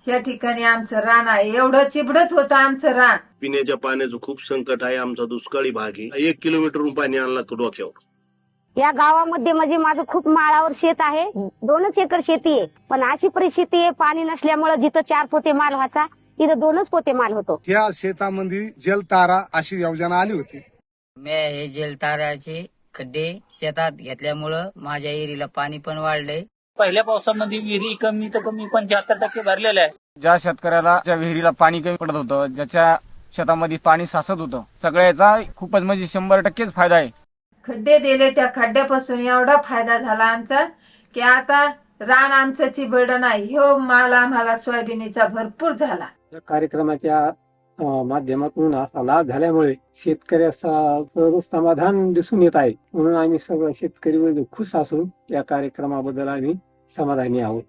त्या ठिकाणी आमचं रान आहे. एवढं चिबडत होतं आमचं रान. पिण्याच्या पाण्याचं खूप संकट आहे. आमचा दुष्काळी भाग आहे. 1 किलोमीटरहून पाणी आणला तो डोक्यावर. या गावामध्ये म्हणजे माझं खूप माळावर शेत आहे. 2च एकर शेती आहे. पण अशी परिस्थिती आहे, पाणी नसल्यामुळे जिथं 4 पोते माल व्हायचा तिथं 2च पोते माल होतो. या शेतामध्ये जलतारा अशी योजना आली होती. मी हे जलताराचे खड्डे शेतात घेतल्यामुळं माझ्या एरीला पाणी पण वाढलंय. पहिल्या पावसामध्ये विहिरी कमी तर कमी 75% भरलेल्या आहे. ज्या शेतकऱ्याला ज्या विहिरीला पाणी कमी पडत होतं, ज्याच्या शेतामध्ये पाणी साचत होतं, सगळ्याचा खूपच म्हणजे 100%च फायदा आहे. खड्डे दिले, त्या खड्ड्यापासून एवढा फायदा झाला आमचा की आता रान आमचं चिबडं नाही. ह्यो माल आम्हाला सोयाबीनीचा भरपूर झाला. या कार्यक्रमाच्या माध्यमातून असा लाभ झाल्यामुळे शेतकऱ्याचं समाधान दिसून येत आहे. म्हणून आम्ही सगळं शेतकरी खुश असून या कार्यक्रमाबद्दल आम्ही समाधानी आहोत.